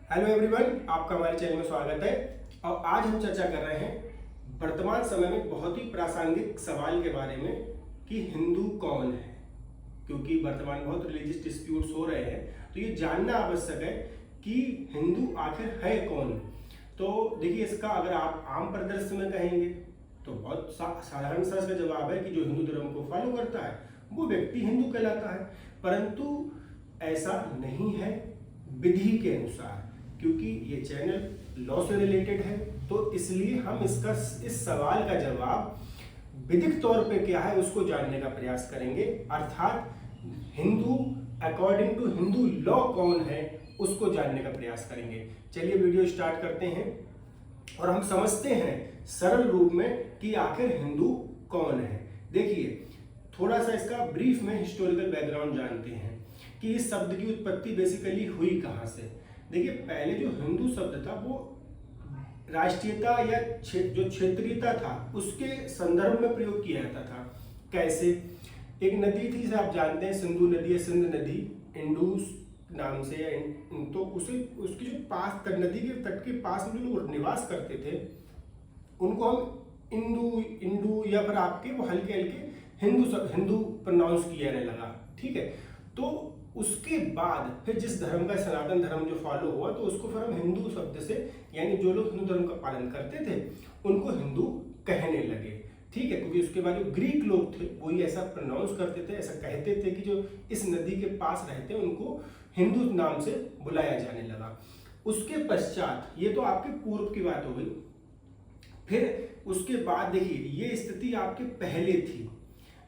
Hello everyone, आपका हमारे channel में स्वागत है। और आज हम चर्चा कर रहे हैं वर्तमान समय में बहुत ही प्रासंगिक सवाल के बारे में कि हिंदू कौन है। क्योंकि वर्तमान में बहुत रिलीजियस डिस्प्यूट्स हो रहे हैं, तो ये जानना आवश्यक है कि हिंदू आखिर है कौन। तो देखिए, इसका अगर आप आम परिदृश्य में कहेंगे तो बहुत साधारण सा इसका जवाब है कि जो हिंदू धर्म को फॉलो करता है वो व्यक्ति हिंदू कहलाता है। परंतु ऐसा नहीं है विधि के अनुसार, क्योंकि ये चैनल लॉ से रिलेटेड है, तो इसलिए हम इस सवाल का जवाब विधिक तौर पे क्या है उसको जानने का प्रयास करेंगे। अर्थात Hindu according to Hindu law कौन है उसको जानने का प्रयास करेंगे। चलिए वीडियो स्टार्ट करते हैं और हम समझते हैं सरल रूप में कि आखिर हिंदू कौन है। देखिए, थोड़ा सा इसका ब्रीफ में हिस्टोरिकल बैकग्राउंड जानते हैं कि इस शब्द की उत्पत्ति बेसिकली हुई कहाँ से। देखिए, पहले जो हिंदू शब्द था वो राष्ट्रीयता या जो क्षेत्रीयता था उसके संदर्भ में प्रयोग किया जाता था। कैसे? एक नदी थी जिसे आप जानते हैं, सिंधु नदी या सिंध नदी, इंडूस नाम से, तो उसे उसके जो पास तट, नदी के तट के पास में जो लोग निवास करते थे उनको हम इंडू या फिर आपके वो हल्के हल्के हिंदू प्रोनाउंस किया जाने लगा। ठीक है, तो उसके बाद फिर जिस धर्म का सनातन धर्म जो फॉलो हुआ तो उसको फिर हम हिंदू शब्द से, यानी जो लोग हिंदू धर्म का पालन करते थे उनको हिंदू कहने लगे। ठीक है, क्योंकि उसके बाद जो ग्रीक लोग थे वही ऐसा प्रोनाउंस करते थे, ऐसा कहते थे कि जो इस नदी के पास रहते हैं उनको हिंदू नाम से बुलाया जाने लगा। उसके पश्चात, ये तो आपके पूर्व की बात हो गई, फिर उसके बाद देखिए ये स्थिति आपके पहले थी।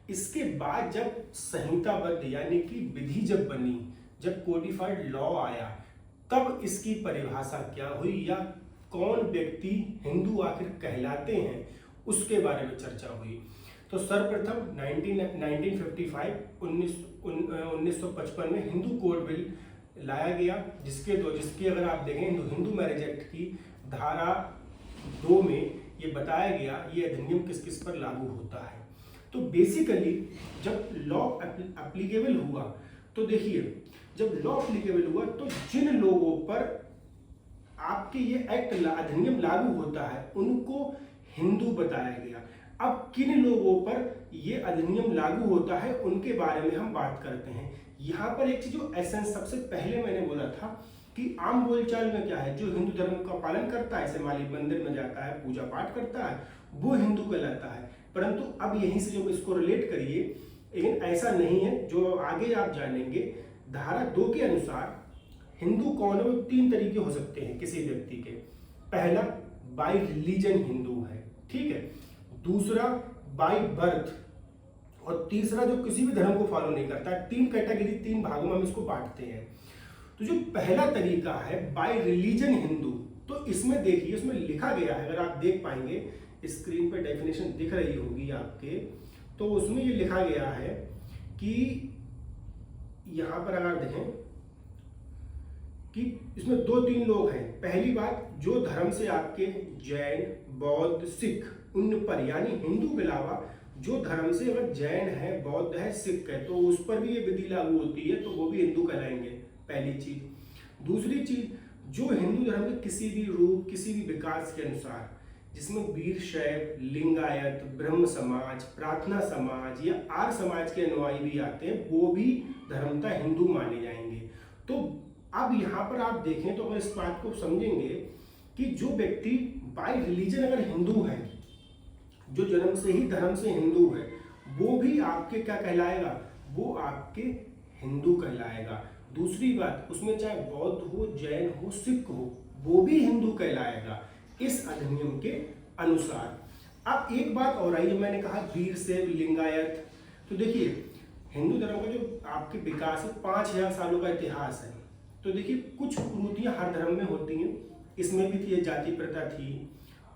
इसके बाद जब संहिताबद्ध यानी कि विधि जब बनी, जब कोडिफाइड लॉ आया, तब इसकी परिभाषा क्या हुई या कौन व्यक्ति हिंदू आखिर कहलाते हैं उसके बारे में चर्चा हुई। तो सर्वप्रथम 1955 में हिंदू कोड बिल लाया गया, जिसके अगर आप देखें हिंदू मैरिज एक्ट की धारा 2 में ये बताया गया ये अधिनियम किस किस पर लागू होता है। तो बेसिकली जब लॉ एप्लीकेबल हुआ, तो देखिए जब लॉ एप्लीकेबल हुआ तो जिन लोगों पर आपके ये एक्ट अधिनियम लागू होता है उनको हिंदू बताया गया। अब किन लोगों पर ये अधिनियम लागू होता है उनके बारे में हम बात करते हैं। यहाँ पर एक चीज जो एसेंस सबसे पहले मैंने बोला था कि आम बोलचाल में क्या है, जो हिंदू धर्म का पालन करता है, जैसे माली मंदिर में जाता है, पूजा पाठ करता है, वो हिंदू कहलाता है। परंतु अब यहीं से जो इसको रिलेट करिए, लेकिन ऐसा नहीं है, जो आगे आप जानेंगे। धारा 2 के अनुसार हिंदू कौन है वो 3 तरीके हो सकते हैं किसी व्यक्ति के। पहला, बाय रिलीजन हिंदू है। ठीक है, दूसरा बाय बर्थ, और तीसरा जो किसी भी धर्म को फॉलो नहीं करता। 3 कैटेगरी, 3 भागों में हम इसको बांटते हैं। तो जो पहला तरीका है बाय रिलीजन हिंदू, तो इसमें देखिए उसमें लिखा गया है, अगर आप देख पाएंगे स्क्रीन पे डेफिनेशन दिख रही होगी आपके, तो उसमें ये लिखा गया है कि यहां पर अगर देखें कि इसमें 2-3 लोग हैं। पहली बात, जो धर्म से आपके जैन, बौद्ध, सिख, उन पर, यानी हिंदू के अलावा जो धर्म से अगर जैन है, बौद्ध है, सिख है, तो उस पर भी ये विधि लागू होती है, तो वो भी हिंदू कहलाएंगे। पहली चीज। दूसरी चीज, जो हिंदू धर्म के किसी भी रूप, किसी भी विकास के अनुसार, जिसमें वीर शैव, लिंगायत, ब्रह्म समाज, प्रार्थना समाज या आर्य समाज के अनुयायी भी आते हैं, वो भी धर्मतः हिंदू माने जाएंगे। तो अब यहाँ पर आप देखें तो अगर इस बात को समझेंगे कि जो व्यक्ति बाय रिलीजन अगर हिंदू है, जो जन्म से ही धर्म से हिंदू है, वो भी आपके क्या कहलाएगा, वो आपके हिंदू कहलाएगा। दूसरी बात, उसमें चाहे बौद्ध हो, जैन हो, सिख हो, वो भी हिंदू कहलाएगा इस अधिनियम के अनुसार। अब एक बात और आई, जो मैंने कहा वीर शैव, लिंगायत, तो देखिए हिंदू धर्म का जो आपके विकास है 5000 सालों का इतिहास है। तो देखिए कुछ कुरीतियां हर धर्म में होती हैं, इसमें भी थी, ये जाति प्रथा थी,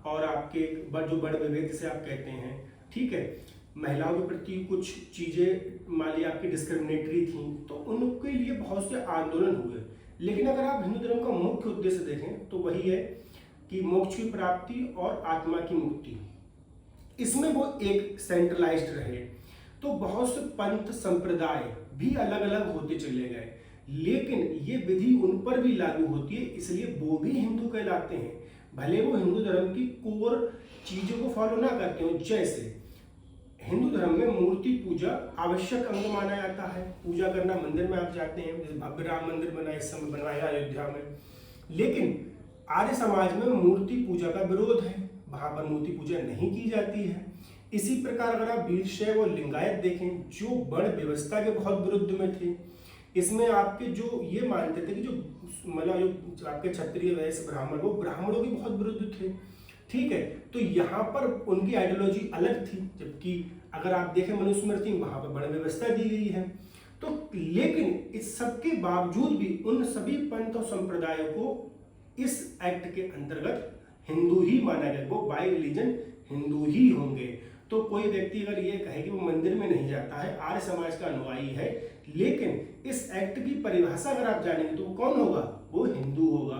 और आपके जो बड़ विभेद से आप कहते हैं, ठीक है, महिलाओं के प्रति कुछ चीजें मान ली आपकी डिस्क्रिमिनेटरी थी, तो उनके लिए बहुत से आंदोलन हुए। लेकिन अगर आप हिंदू धर्म का मुख्य उद्देश्य देखें तो वही है कि मोक्ष की प्राप्ति और आत्मा की मुक्ति, इसमें वो एक सेंट्रलाइज्ड रहे। तो बहुत से पंथ संप्रदाय भी अलग अलग होते चले गए, लेकिन ये विधि उन पर भी लागू होती है, इसलिए वो भी हिंदू कहलाते हैं, भले वो हिंदू धर्म की कोर चीजों को फॉलो ना करते हो। जैसे हिंदू धर्म में मूर्ति पूजा आवश्यक अंग माना जाता है, पूजा करना, मंदिर में आप जाते हैं, जैसे भव्य राम मंदिर बना इस समय बनवाया अयोध्या में। लेकिन आर्य समाज में मूर्ति पूजा का विरोध है, वहां पर मूर्ति पूजा नहीं की जाती है। इसी प्रकार अगर आप वीरशैव और लिंगायत देखें, जो वर्ण व्यवस्था के बहुत विरुद्ध में थे, इसमें आपके जो ये मानते थे कि जो मतलब जो आपके क्षत्रिय वैश्य ब्राह्मण, वो ब्राह्मणों के बहुत विरुद्ध थे, ठीक है। तो यहाँ पर उनकी आइडियोलॉजी अलग थी, जबकि अगर आप देखें मनुस्मृति में वहां पर वर्ण व्यवस्था दी गई है। तो लेकिन इस सब के बावजूद भी उन सभी पंथ और संप्रदायों को इस एक्ट के अंतर्गत हिंदू ही माना गया, वो बाय रिलीजन हिंदू ही होंगे। तो कोई व्यक्ति अगर ये कहे कि वो मंदिर में नहीं जाता है, आर्य समाज का अनुयायी है, लेकिन इस एक्ट की परिभाषा अगर आप जानेंगे तो वो कौन होगा, वो हिंदू होगा।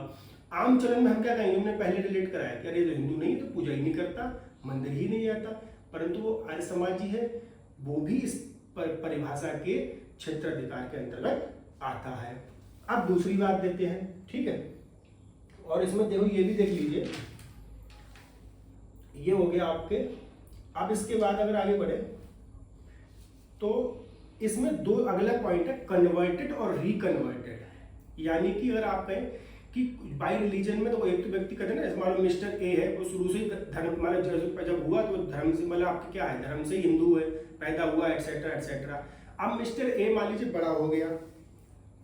आम चलन में हम क्या कहेंगे, हमने पहले रिलेट कराया कि अरे जो हिंदू नहीं तो पूजा ही नहीं करता, मंदिर ही नहीं जाता, परंतु वो आर्य समाजी है, वो भी इस परिभाषा के क्षेत्राधिकार के अंतर्गत आता है। अब दूसरी बात देते हैं, ठीक है। और इसमें देखो ये भी देख लीजिए, ये हो गया आपके। अब इसके बाद अगर आगे बढ़े तो इसमें दो अगला पॉइंट है, कन्वर्टेड और रिकन्वर्टेड। यानी कि अगर आप कहें कि बाई रिलीजन में तो एक तो व्यक्ति कहते हैं ना, मान लो मिस्टर ए है, वो शुरू से धर्म मतलब जब हुआ तो धर्म से मतलब आपके क्या है, धर्म से हिंदू है, पैदा हुआ एक्सेट्रा एक्सेट्रा। अब मिस्टर ए मान लीजिए बड़ा हो गया,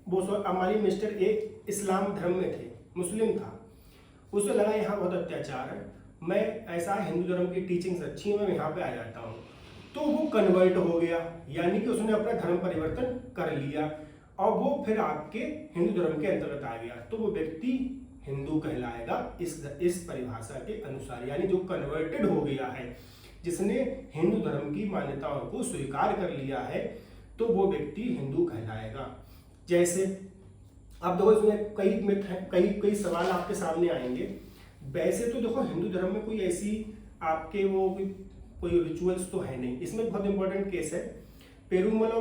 वो अब मान लीजिए मिस्टर ए इस्लाम धर्म में थे, मुस्लिम था, उसे लगा यहाँ बहुत अत्याचार है, मैं ऐसा हिंदू धर्म की टीचिंग्स अच्छी है, मैं यहाँ पे आ जाता हूँ, तो वो कन्वर्ट हो गया, यानी कि उसने अपना धर्म परिवर्तन कर लिया और वो फिर आपके हिंदू धर्म के अंतर्गत आ गया, तो वो व्यक्ति हिंदू कहलाएगा इस परिभाषा के अनुसार। यानी जो कन्वर्टेड हो गया है, जिसने हिंदू धर्म की मान्यताओं को स्वीकार कर लिया है, तो वो व्यक्ति हिंदू कहलाएगा। जैसे अब देखो इसमें कई मिथ हैं, कई सवाल आपके सामने आएंगे। वैसे तो देखो हिंदू धर्म में कोई ऐसी आपके वो कोई रिचुअल्स तो है नहीं। इसमें बहुत इंपॉर्टेंट केस है पेरुमल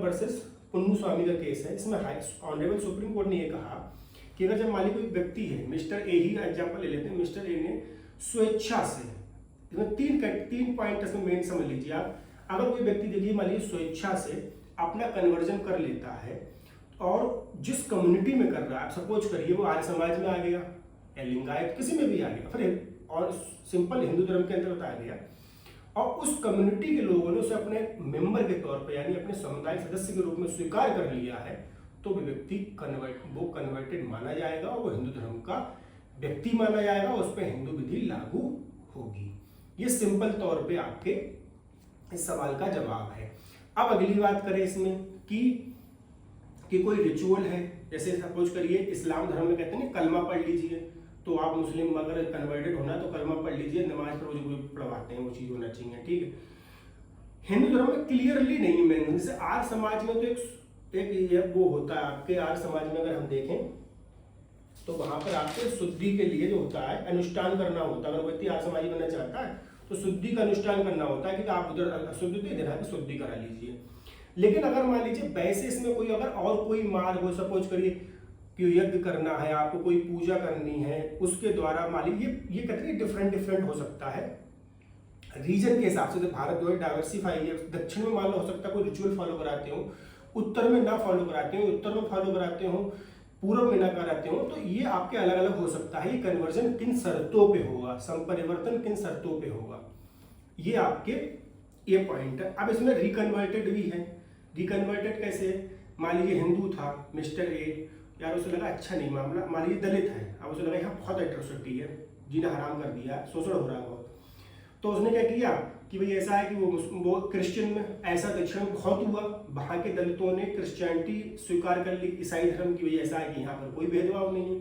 वर्सेस पुन्नु स्वामी का केस है। इसमें ऑनरेबल सुप्रीम कोर्ट ने ये कहा कि अगर जब मालिक कोई व्यक्ति है, मिस्टर ए ही एग्जाम्पल ले लेते हैं, मिस्टर ए ने स्वेच्छा से, इसमें तीन पॉइंट इसमें मेन समझ लीजिए आप। अगर कोई व्यक्ति देखिए मान लीजिए स्वेच्छा से अपना कन्वर्जन कर लेता है और जिस कम्युनिटी में कर रहा है, सपोज करिए वो आर्य समाज में आ गया या लिंगायत किसी में भी आ गया, फिर और सिंपल हिंदू धर्म के अंतर्गत आ गया, और उस कम्युनिटी के लोगों ने उसे अपने मेंबर के तौर पर यानी अपने समुदाय सदस्य के रूप में स्वीकार कर लिया है, तो वो व्यक्ति कन्वर्टेड माना जाएगा और वो हिंदू धर्म का व्यक्ति माना जाएगा, उस पर हिंदू विधि लागू होगी। ये सिंपल तौर पे आपके इस सवाल का जवाब है। अब अगली बात करें इसमें कि कोई रिचुअल है, जैसे सपोज करिए इस्लाम धर्म में कहते हैं कलमा पढ़ लीजिए, तो आप मुस्लिम अगर कन्वर्टेड होना तो कलमा पढ़ लीजिए, नमाज पर जो पढ़वाते हैं वो चीज़ होना चाहिए, ठीक है। हिंदू धर्म में क्लियरली नहीं मेंशन, जैसे आर्य समाज में तो एक वो होता है आपके आर्य समाज में अगर हम देखें तो वहां पर आपके शुद्धि के लिए जो होता है अनुष्ठान करना होता है। अगर व्यक्ति आर्य समाजी बनना चाहता है तो शुद्धि का अनुष्ठान करना होता है कि आप उधर अशुद्ध थे, इधर आके शुद्धि करा लीजिए। लेकिन अगर मान लीजिए वैसे इसमें कोई अगर और कोई मार्ग हो, सपोज करिए कि यज्ञ करना है, आपको कोई पूजा करनी है, उसके द्वारा मान लीजिए ये कहते हैं डिफरेंट हो सकता है रीजन के हिसाब से। तो भारत जो है डाइवर्सिफाई है, दक्षिण में मान लो हो सकता है कोई रिचुअल फॉलो कराते हो, उत्तर में ना फॉलो कराते हो, उत्तर में फॉलो कराते हो, पूर्व में ना कराते हो, तो ये आपके अलग अलग हो सकता है। ये कन्वर्जन किन शर्तों पे होगा, संपरिवर्तन किन शर्तों पे होगा, ये आपके ये पॉइंट है। अब इसमें रिकन्वर्टेड भी है। रिकन्वर्टेड कैसे, मान लीजिए हिंदू था मिस्टर ए, यार उसे लगा अच्छा नहीं मामला, मान लीजिए दलित है, अब उसे लगा यहाँ बहुत एट्रोसिटी है, जीना हराम कर दिया, शोषण हो रहा है बहुत, तो उसने क्या किया कि भाई ऐसा है कि वो क्रिश्चियन में ऐसा दक्षिण में बहुत हुआ, वहाँ के दलितों ने क्रिश्चियनिटी स्वीकार कर ली, ईसाई धर्म की वजह ऐसा है कि यहाँ पर कोई भेदभाव नहीं है,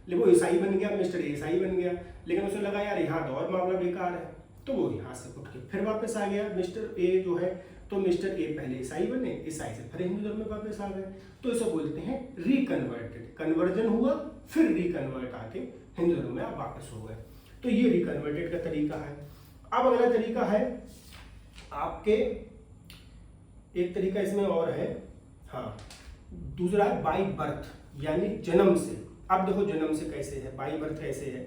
लेकिन वो ईसाई बन गया, मिस्टर ए ईसाई बन गया, लेकिन उसे लगा यार यहाँ तो और मामला बेकार है, तो वो यहाँ से उठ के फिर वापस आ गया मिस्टर ए जो है, तो मिस्टर ए पहले ईसाई बने, ईसाई से फिर हिंदू धर्म में वापस आ गए, तो इसे बोलते हैं रिकन्वर्टेड। कन्वर्जन हुआ फिर रिकन्वर्ट आके हिंदू धर्म में आप वापस हो गए, तो ये रिकन्वर्टेड का तरीका है। अब अगला तरीका है आपके, एक तरीका इसमें और है, हाँ दूसरा है बाई बर्थ, यानी जन्म से। अब देखो जन्म से कैसे है, बाई बर्थ कैसे है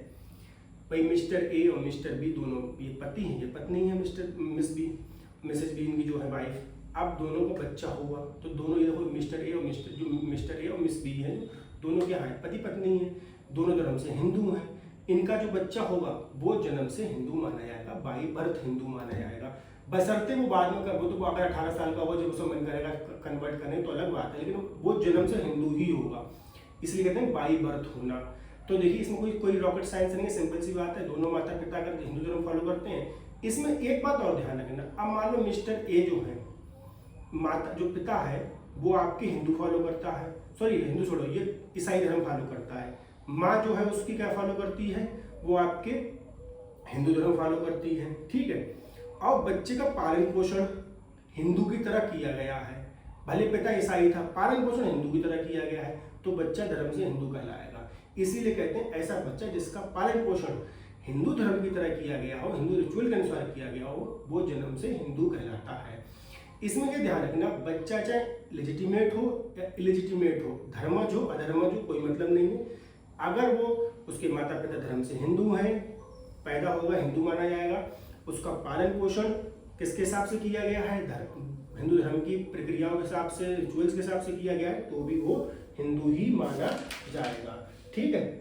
भाई। मिस्टर ए और मिस्टर बी दोनों, ये पति हैं, ये पत्नी है, मिसेज बी इनकी जो है वाइफ। अब दोनों का बच्चा हुआ तो दोनों, ये देखो मिस्टर ए और मिस बी है, दोनों क्या है, पति पत्नी है, दोनों धर्म से हिंदू हैं। इनका जो बच्चा होगा वो जन्म से हिंदू माना जाएगा, बाई बर्थ हिंदू माना जाएगा, बशर्ते वो बाद में वो तो अगर 18 साल का हो, जब उसको मन करेगा कन्वर्ट करने तो अलग बात है, लेकिन वो जन्म से हिंदू ही होगा, इसलिए कहते हैं बाई बर्थ होना। तो देखिए इसमें कोई रॉकेट साइंस नहीं है, सिंपल सी बात है, दोनों माता पिता अगर हिंदू धर्म फॉलो करते हैं। इसमें एक बात और ध्यान रखना, अब मान लो मिस्टर ए जो है, माता जो पिता है वो आपके हिंदू फॉलो करता है, सॉरी हिंदू छोड़ो, ये ईसाई धर्म फॉलो करता है। माँ जो है उसकी क्या फॉलो करती है, वो आपके हिंदू धर्म फॉलो करती है, ठीक है। और बच्चे का पालन पोषण हिंदू की तरह किया गया है, भले पिता ईसाई था, पालन पोषण हिंदू की तरह किया गया है, तो बच्चा धर्म से हिंदू कहलाएगा। इसीलिए कहते हैं ऐसा बच्चा जिसका पालन पोषण हिंदू धर्म की तरह किया गया हो, हिंदू रिचुअल के अनुसार किया गया हो, वो जन्म से हिंदू कहलाता है। इसमें क्या ध्यान रखना, बच्चा चाहे लेजिटिमेट हो या इलेजिटिमेट हो, धर्मज हो अधर्मज हो, कोई मतलब नहीं है। अगर वो उसके माता पिता धर्म से हिंदू हैं, पैदा होगा हिंदू माना जाएगा। उसका पालन पोषण किसके हिसाब से किया गया है, हिंदू धर्म की प्रक्रियाओं के हिसाब से, रिचुअल्स के हिसाब से किया गया है, तो भी वो हिंदू ही माना जाएगा, ठीक है।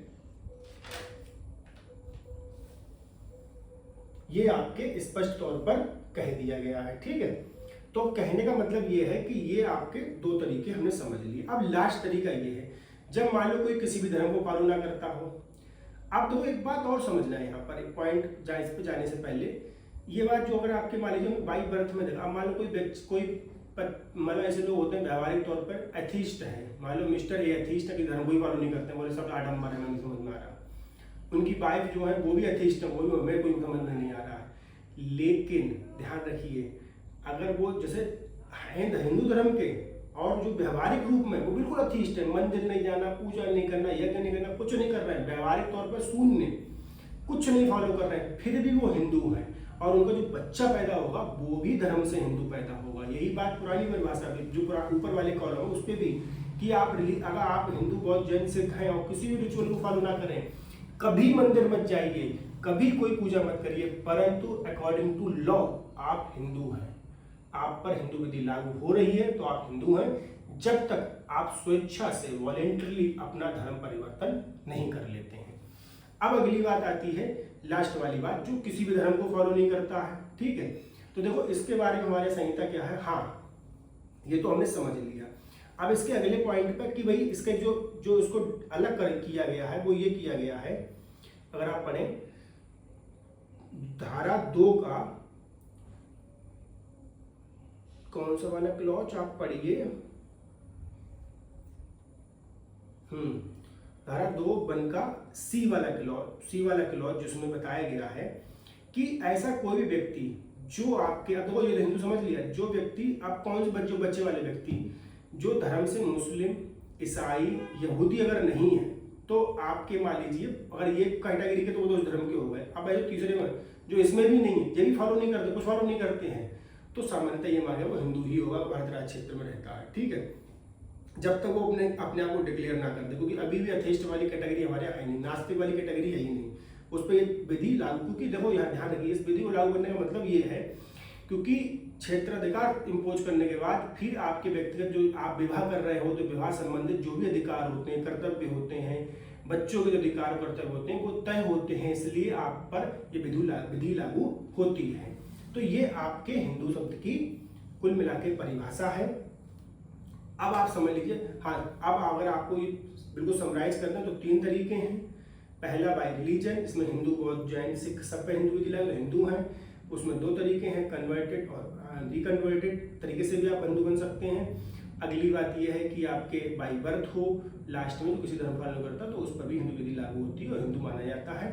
ये आपके स्पष्ट तौर पर कह दिया गया है, ठीक है। तो कहने का मतलब ये है कि ये आपके दो तरीके हमने समझ लिए। अब लास्ट तरीका ये है, जब मान लो कोई किसी भी धर्म को फॉलो ना करता हो। अब तो एक बात और समझना है यहाँ पर, एक पॉइंट इस पे जाने से पहले, ये बात जो अगर आपके मान लीजिए बाई बर्थ में देखा, मान लो कोई मतलब ऐसे लोग होते हैं व्यावहारिक तौर पर एथीस्ट है, मान लो मिस्टर ए एथीस्ट है कि धर्म को ही फॉलो नहीं करते, बोले सब आडम्बर है, नहीं समझ में आ रहा। उनकी वाइफ जो है वो भी एथीस्ट है, वो भी मेरे कोई समझ में नहीं आ रहा है। लेकिन ध्यान रखिए, अगर वो जैसे हिंदू धर्म के और जो व्यवहारिक रूप में वो बिल्कुल अथीस्ट है, मंदिर नहीं जाना, पूजा नहीं करना, यज्ञ नहीं करना, कुछ नहीं कर रहे हैं, व्यवहारिक तौर पर शून्य, कुछ नहीं फॉलो कर रहे हैं, फिर भी वो हिंदू है, और उनका जो बच्चा पैदा होगा वो भी धर्म से हिंदू पैदा होगा। यही बात पुरानी परिभाषा भी जो ऊपर वाले कॉलम है उस पर भी, कि अगर आप हिंदू बौद्ध जैन सिख हैं और किसी भी रिचुअल को फॉलो ना करें, कभी मंदिर मत जाइए, कभी कोई पूजा मत करिए, परंतु अकॉर्डिंग टू लॉ आप हिंदू हैं, आप पर हिंदू विधि लागू हो रही है तो आप हिंदू हैं, जब तक आप स्वेच्छा से वॉलेंटरली अपना धर्म परिवर्तन नहीं कर लेते हैं। अब अगली बात आती है, लास्ट वाली बात, जो किसी भी धर्म को फॉलो नहीं करता है, ठीक है। तो देखो इसके बारे में हमारे संहिता क्या है, हाँ ये तो हमने समझ लिया। अब इसके अगले पॉइंट पर कि भाई इसके जो इसको अलग किया गया है वो ये किया गया है, अगर आप पढ़ें धारा 2 का कौन सा वाला क्लॉज आप पढ़िए, धारा 2 बन का सी वाला क्लॉज जिसमें बताया गया है कि ऐसा कोई भी व्यक्ति जो आपके, अब देखो ये हिंदू समझ लिया, जो व्यक्ति आप कौन से बच्चे वाले व्यक्ति जो धर्म से मुस्लिम, ईसाई, यहूदी अगर नहीं है, तो आपके मान लीजिए अगर ये कैटेगरी के तो वो दो धर्म के हो गए। अब जो तीसरे में जो इसमें भी नहीं है, ये भी फॉलो नहीं करते, कुछ फॉलो नहीं करते हैं, तो सामान्यतः ये माने वो हिंदू ही होगा, भारत राज्य क्षेत्र में रहता है, ठीक है, जब तक वो अपने आप को डिक्लेयर ना कर दे, क्योंकि अभी भी अथेस्ट वाली कैटेगरी हमारे यहाँ है नहीं, नास्तिक वाली कैटेगरी है ही नहीं, उस पर ये विधि लागू, क्योंकि देखो यहाँ ध्यान रखिए, इस विधि को लागू करने का मतलब ये है क्योंकि क्षेत्राधिकार इम्पोज करने के बाद फिर आपके व्यक्तिगत जो आप विवाह कर रहे हो तो विवाह संबंधित जो भी अधिकार होते हैं, कर्तव्य होते हैं, बच्चों के जो अधिकार कर्तव्य होते हैं वो तय होते हैं, इसलिए आप पर ये विधि लागू होती है। तो ये आपके हिंदू शब्द की कुल मिला के परिभाषा है। अब आप समझ लीजिए, हाँ अब अगर आपको ये बिल्कुल समराइज करना है तो 3 तरीके हैं। पहला बाय रिलीजन, इसमें हिंदू बौद्ध जैन सिख सब पे हिंदू विधि लागू, हिंदू हैं, उसमें 2 तरीके हैं, कन्वर्टेड और रिकन्वर्टेड तरीके से भी आप हिंदू बन सकते हैं। अगली बात यह है कि आपके बाई बर्थ हो, लास्ट में तो किसी धर्म फॉलो करता तो उस पर भी हिंदू विधि लागू होती है और हिंदू माना जाता है।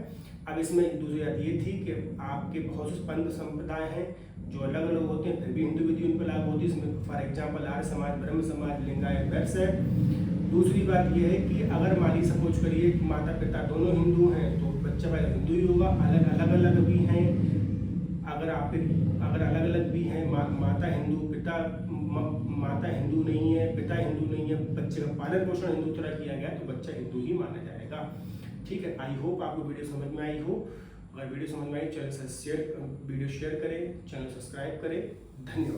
अब इसमें दूसरी बात ये थी कि आपके बहुत से पंथ संप्रदाय हैं जो अलग अलग होते हैं, फिर भी हिंदू विधि उन पर लागू होती है। इसमें फॉर एग्जाम्पल आर्य समाज, ब्रह्म समाज, लिंगायत, वैश्य है। दूसरी बात यह है कि अगर मान लीजिए सपोज करिए माता पिता दोनों हिंदू हैं तो बच्चा पहले हिंदू ही होगा। अलग अलग भी हैं, अगर अलग अलग भी हैं, माता हिंदू, पिता माता हिंदू नहीं है, पिता हिंदू नहीं है, बच्चे का पालन पोषण हिंदू तरह किया गया तो बच्चा हिंदू ही माना जाएगा। ठीक है, आई होप आपको वीडियो समझ में आई हो। अगर वीडियो समझ में आई, वीडियो शेयर करें, चैनल सब्सक्राइब करें। धन्यवाद।